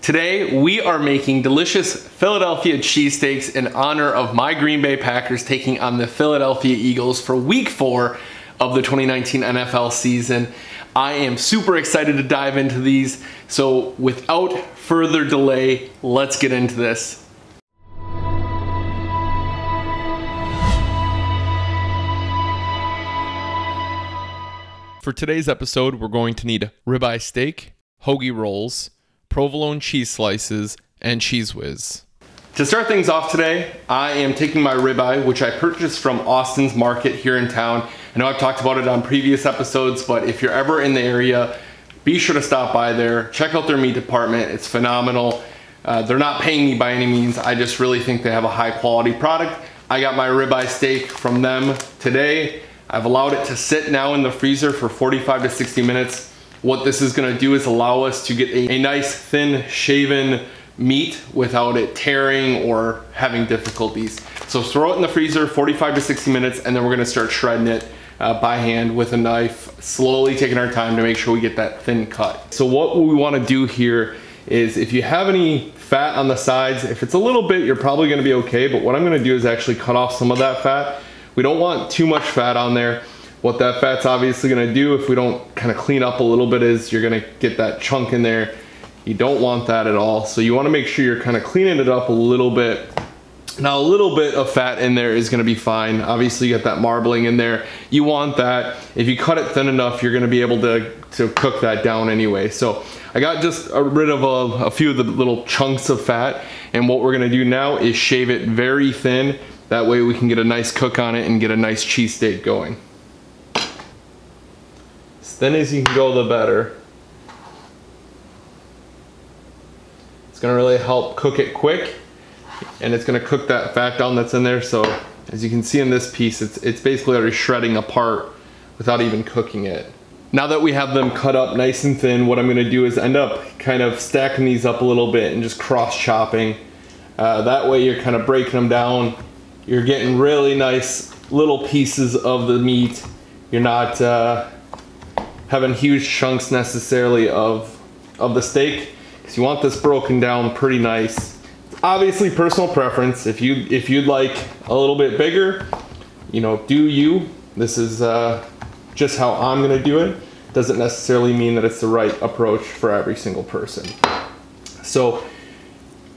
Today, we are making delicious Philadelphia cheesesteaks in honor of my Green Bay Packers taking on the Philadelphia Eagles for week 4 of the 2019 NFL season. I am super excited to dive into these, so without further delay, let's get into this. For today's episode, we're going to need ribeye steak, hoagie rolls, provolone cheese slices, and Cheez Whiz. To start things off today, I am taking my ribeye, which I purchased from Austin's Market here in town. I know I've talked about it on previous episodes, but if you're ever in the area, be sure to stop by there. Check out their meat department. It's phenomenal. They're not paying me by any means. I just really think they have a high quality product. I got my ribeye steak from them today. I've allowed it to sit now in the freezer for 45 to 60 minutes. What this is gonna do is allow us to get a nice thin shaven meat without it tearing or having difficulties. So throw it in the freezer 45 to 60 minutes, and then we're gonna start shredding it by hand with a knife, slowly taking our time to make sure we get that thin cut. So what we wanna do here is, if you have any fat on the sides, if it's a little bit, you're probably gonna be okay, but what I'm gonna do is actually cut off some of that fat. We don't want too much fat on there. What that fat's obviously gonna do, if we don't kind of clean up a little bit, is you're gonna get that chunk in there. You don't want that at all. So you wanna make sure you're kind of cleaning it up a little bit. Now, a little bit of fat in there is gonna be fine. Obviously you got that marbling in there. You want that. If you cut it thin enough, you're gonna be able to cook that down anyway. So I got just rid of a few of the little chunks of fat. And what we're gonna do now is shave it very thin. That way we can get a nice cook on it and get a nice cheesesteak going. As thin as you can go, the better. It's gonna really help cook it quick, and it's gonna cook that fat down that's in there. So as you can see in this piece, it's basically already shredding apart without even cooking it. Now that we have them cut up nice and thin, what I'm gonna do is end up kind of stacking these up a little bit and just cross chopping. That way you're kind of breaking them down. You're getting really nice little pieces of the meat. You're not having huge chunks necessarily of the steak, because you want this broken down pretty nice. Obviously personal preference. If you'd like a little bit bigger, you know, do you. This is just how I'm gonna do it. Doesn't necessarily mean that it's the right approach for every single person. So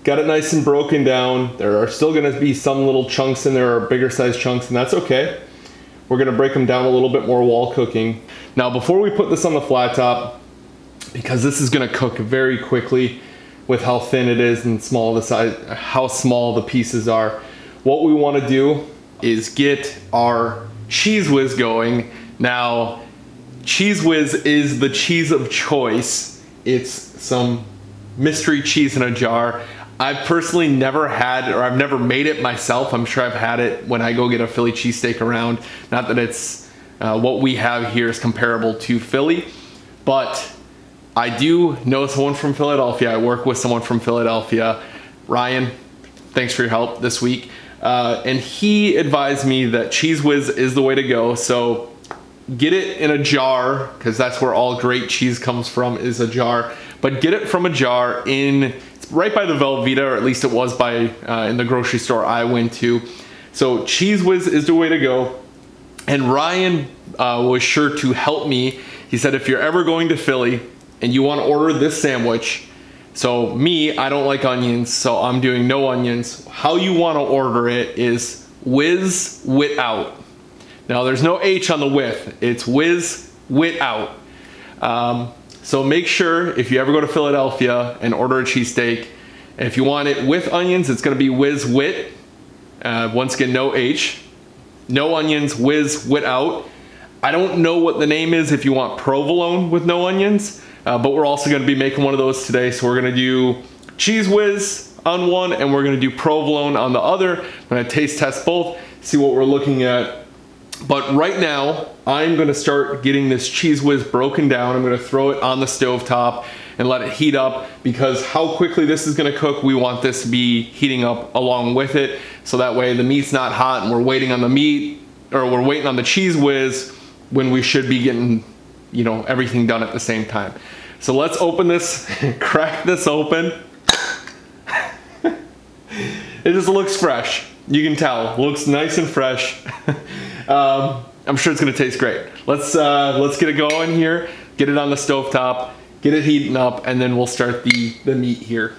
got it nice and broken down. There are still gonna be some little chunks in there, or bigger size chunks, and that's okay. We're gonna break them down a little bit more while cooking. Now, before we put this on the flat top, because this is gonna cook very quickly with how thin it is and how small the pieces are, what we wanna do is get our Cheez Whiz going. Now, Cheez Whiz is the cheese of choice. It's some mystery cheese in a jar. I've personally never had, or I've never made it myself. I'm sure I've had it when I go get a Philly cheesesteak around. Not that it's what we have here is comparable to Philly, but I do know someone from Philadelphia. I work with someone from Philadelphia. Ryan, thanks for your help this week. And he advised me that Cheez Whiz is the way to go. So get it in a jar, because that's where all great cheese comes from, is a jar. But get it from a jar right by the Velveeta, or at least it was by in the grocery store I went to. So Cheez Whiz is the way to go. And Ryan was sure to help me. He said, if you're ever going to Philly and you want to order this sandwich, so me, I don't like onions, so I'm doing no onions. How you want to order it is Whiz without. Now there's no H on the with, it's Whiz without. So make sure, if you ever go to Philadelphia and order a cheesesteak, if you want it with onions, it's gonna be Whiz wit. Once again, no H. No onions, Whiz without. I don't know what the name is if you want provolone with no onions, but we're also gonna be making one of those today. So we're gonna do Cheez Whiz on one, and we're gonna do provolone on the other. I'm gonna taste test both, see what we're looking at. But right now, I'm gonna start getting this Cheez Whiz broken down. I'm gonna throw it on the stove top and let it heat up, because how quickly this is gonna cook, we want this to be heating up along with it. So that way the meat's not hot and we're waiting on the meat, or we're waiting on the Cheez Whiz when we should be getting, you know, everything done at the same time. So let's open this, crack this open. It just looks fresh. You can tell, it looks nice and fresh. I'm sure it's gonna taste great. Let's get it going here, get it on the stovetop, get it heating up, and then we'll start the meat here.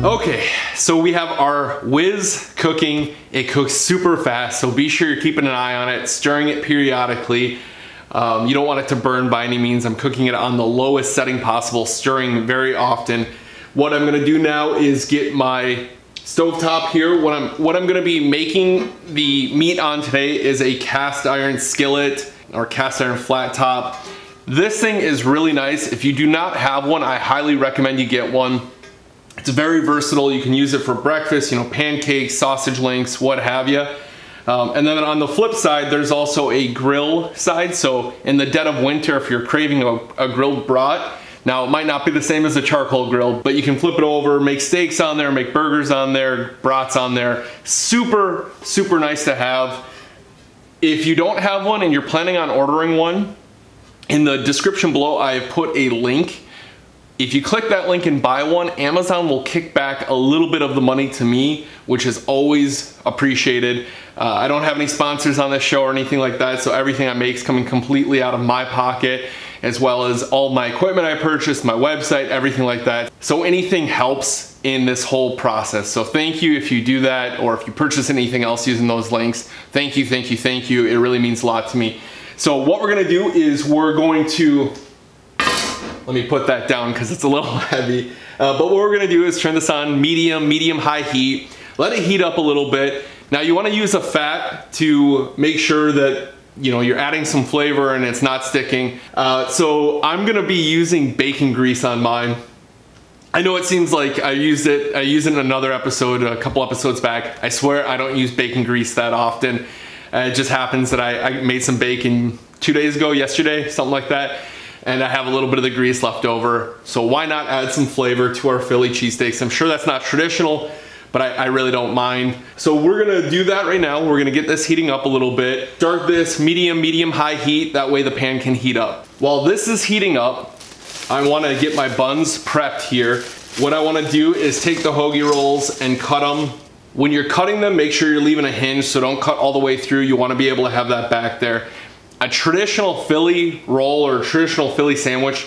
Okay, so we have our whiz cooking. It cooks super fast, so be sure you're keeping an eye on it, stirring it periodically. You don't want it to burn by any means. I'm cooking it on the lowest setting possible, stirring very often. What I'm gonna do now is get my stovetop here. What I'm gonna be making the meat on today is a cast iron skillet or cast iron flat top. This thing is really nice. If you do not have one, I highly recommend you get one. It's very versatile. You can use it for breakfast, you know, pancakes, sausage links, what have you. And then on the flip side, there's also a grill side. So in the dead of winter, if you're craving a grilled brat, now it might not be the same as a charcoal grill, but you can flip it over, make steaks on there, make burgers on there, brats on there. Super, super nice to have. If you don't have one and you're planning on ordering one, in the description below, I have put a link. If you click that link and buy one, Amazon will kick back a little bit of the money to me, which is always appreciated. I don't have any sponsors on this show or anything like that, so everything I make is coming completely out of my pocket, as well as all my equipment I purchased, my website, everything like that. So anything helps in this whole process. So thank you if you do that, or if you purchase anything else using those links. Thank you, thank you, thank you. It really means a lot to me. So what we're gonna do is we're going to, let me put that down because it's a little heavy. But what we're gonna do is turn this on medium-high heat. Let it heat up a little bit. Now you wanna use a fat to make sure that you're adding some flavor and it's not sticking. So I'm gonna be using bacon grease on mine. I know it seems like I used it in another episode, a couple episodes back. I swear I don't use bacon grease that often. It just happens that I made some bacon 2 days ago, yesterday, something like that. And I have a little bit of the grease left over. So why not add some flavor to our Philly cheesesteaks? I'm sure that's not traditional, but I really don't mind. So we're gonna do that right now. We're gonna get this heating up a little bit. Start this medium-high heat. That way the pan can heat up. While this is heating up, I wanna get my buns prepped here. What I wanna do is take the hoagie rolls and cut them. When you're cutting them, make sure you're leaving a hinge, so don't cut all the way through. You wanna be able to have that back there. A traditional Philly roll or traditional Philly sandwich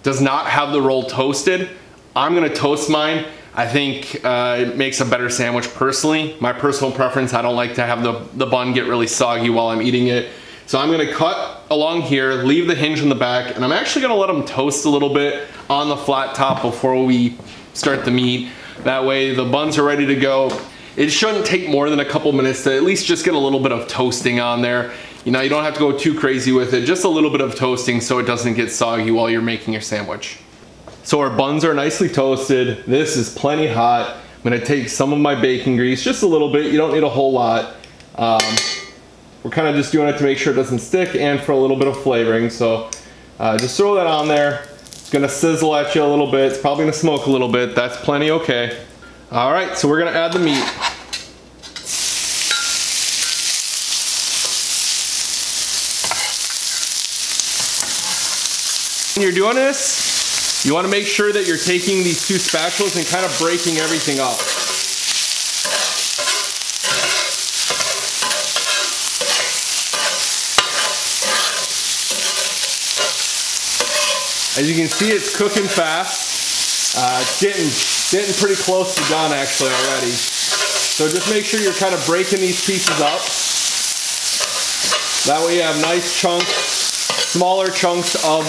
does not have the roll toasted. I'm gonna toast mine. I think it makes a better sandwich personally. My personal preference, I don't like to have the bun get really soggy while I'm eating it. So I'm gonna cut along here, leave the hinge in the back, and I'm actually gonna let them toast a little bit on the flat top before we start the meat. That way the buns are ready to go. It shouldn't take more than a couple minutes to at least just get a little bit of toasting on there. You don't have to go too crazy with it, just a little bit of toasting so it doesn't get soggy while you're making your sandwich. So our buns are nicely toasted. This is plenty hot. I'm gonna take some of my bacon grease, just a little bit. You don't need a whole lot. We're kind of just doing it to make sure it doesn't stick and for a little bit of flavoring. So just throw that on there. It's gonna sizzle at you a little bit. It's probably gonna smoke a little bit. That's plenty okay. All right, so we're gonna add the meat. When you're doing this, you want to make sure that you're taking these two spatulas and kind of breaking everything up. As you can see, it's cooking fast. It's getting pretty close to done actually already. So just make sure you're kind of breaking these pieces up. That way you have nice chunks, smaller chunks of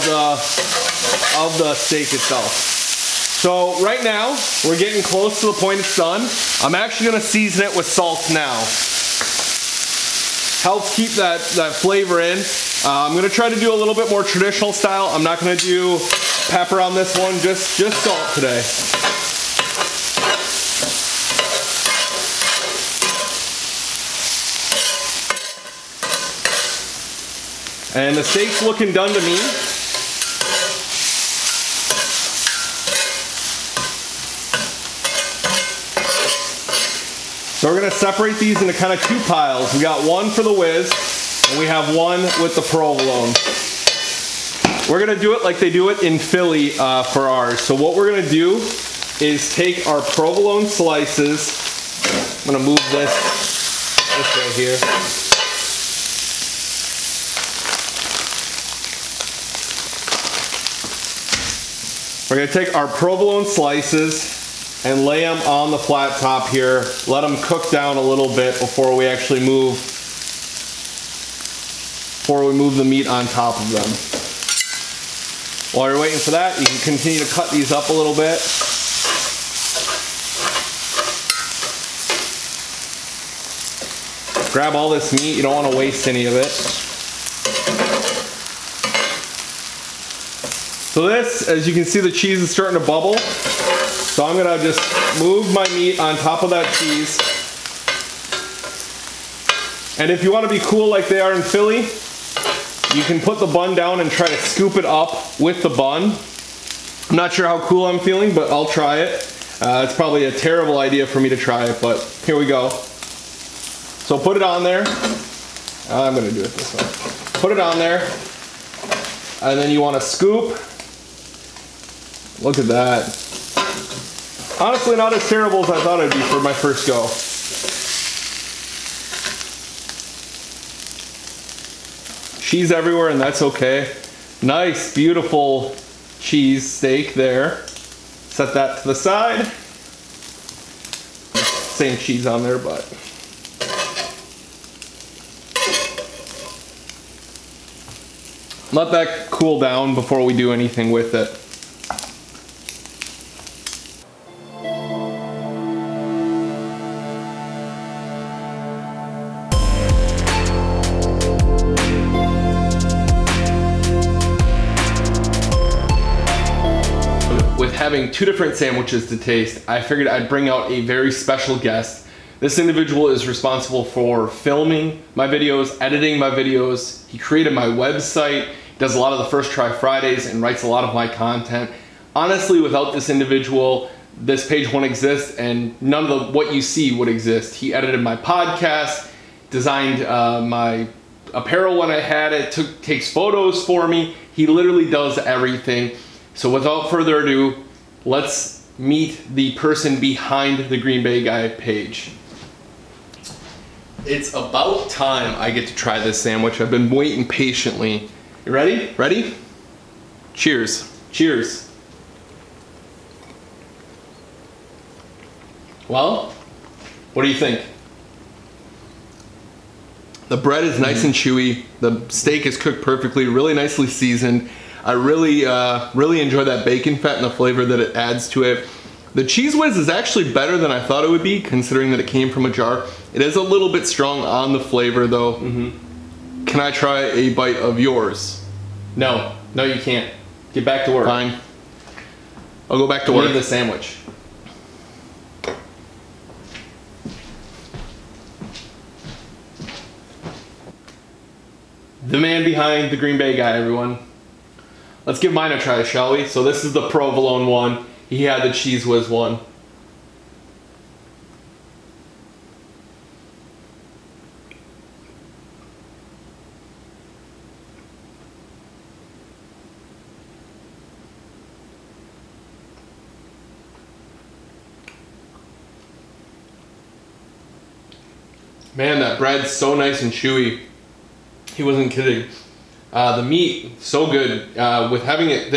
the steak itself. So right now, we're getting close to the point it's done. I'm actually gonna season it with salt now. Helps keep that flavor in. I'm gonna try to do a little bit more traditional style. I'm not gonna do pepper on this one, just salt today. And the steak's looking done to me. So we're gonna separate these into kind of two piles. We got one for the whiz, And we have one with the provolone. We're gonna do it like they do it in Philly for ours. So what we're gonna do is take our provolone slices. I'm gonna move this right here. We're gonna take our provolone slices and lay them on the flat top here. Let them cook down a little bit before we actually move the meat on top of them. While you're waiting for that, you can continue to cut these up a little bit. Grab all this meat, you don't want to waste any of it. So this, as you can see, the cheese is starting to bubble. So I'm gonna just move my meat on top of that cheese. And if you want to be cool like they are in Philly, you can put the bun down and try to scoop it up with the bun. I'm not sure how cool I'm feeling, but I'll try it. It's probably a terrible idea for me to try it, but here we go. So put it on there. I'm gonna do it this way. Put it on there, and then you want to scoop. Look at that. Honestly, not as terrible as I thought it'd be for my first go. Cheese everywhere, and that's okay. Nice, beautiful cheese steak there. Set that to the side. Same cheese on there, but. Let that cool down before we do anything with it. With having two different sandwiches to taste, I figured I'd bring out a very special guest. This individual is responsible for filming my videos, editing my videos. He created my website, does a lot of the First Try Fridays, and writes a lot of my content. Honestly, without this individual, this page wouldn't exist, and none of what you see would exist. He edited my podcast, designed my apparel when I had it, takes photos for me. He literally does everything. So without further ado, let's meet the person behind the Green Bay Guy page. It's about time I get to try this sandwich. I've been waiting patiently. You ready? Ready? Cheers. Cheers. Well, what do you think? The bread is nice and chewy. The steak is cooked perfectly, really nicely seasoned. I really enjoy that bacon fat and the flavor that it adds to it. The Cheez Whiz is actually better than I thought it would be, considering that it came from a jar. It is a little bit strong on the flavor though. Can I try a bite of yours? No, no you can't. Get back to work. Fine. I'll go back to work. Leave the sandwich. The man behind the Green Bay Guy, everyone. Let's give mine a try, shall we? So this is the provolone one. He had the Cheez Whiz one. Man, that bread's so nice and chewy. He wasn't kidding. The meat, so good. With having it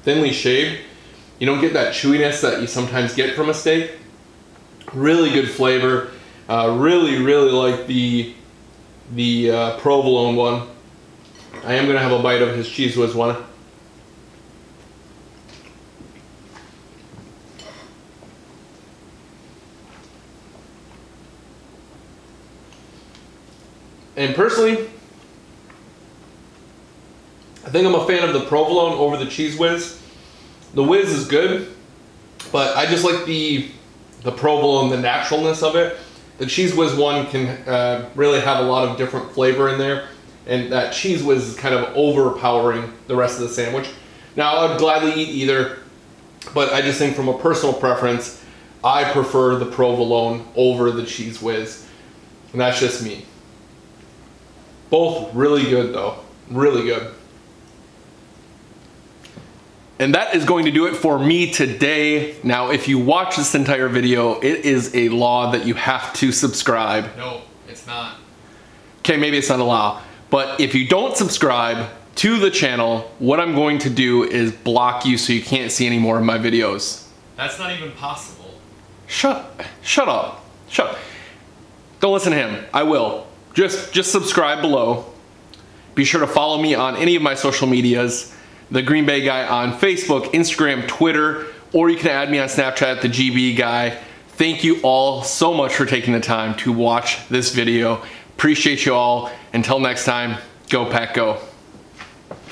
thinly shaved, you don't get that chewiness that you sometimes get from a steak. Really good flavor. Really like the provolone one. I am gonna have a bite of his Cheez Whiz one. And personally, I think I'm a fan of the provolone over the Cheez Whiz. The Whiz is good, but I just like the provolone, the naturalness of it. The Cheez Whiz one can really have a lot of different flavor in there, and that Cheez Whiz is kind of overpowering the rest of the sandwich. Now, I would gladly eat either, but I just think from a personal preference, I prefer the provolone over the Cheez Whiz, and that's just me. Both really good though, really good. And that is going to do it for me today. Now, if you watch this entire video, it is a law that you have to subscribe. No, it's not. Okay, maybe it's not a law, but if you don't subscribe to the channel, what I'm going to do is block you so you can't see any more of my videos. That's not even possible. Shut up. Don't listen to him. I will. Just subscribe below. Be sure to follow me on any of my social medias. The Green Bay Guy on Facebook, Instagram, Twitter, or you can add me on Snapchat, the GB Guy. Thank you all so much for taking the time to watch this video. Appreciate you all. Until next time, go Pack Go.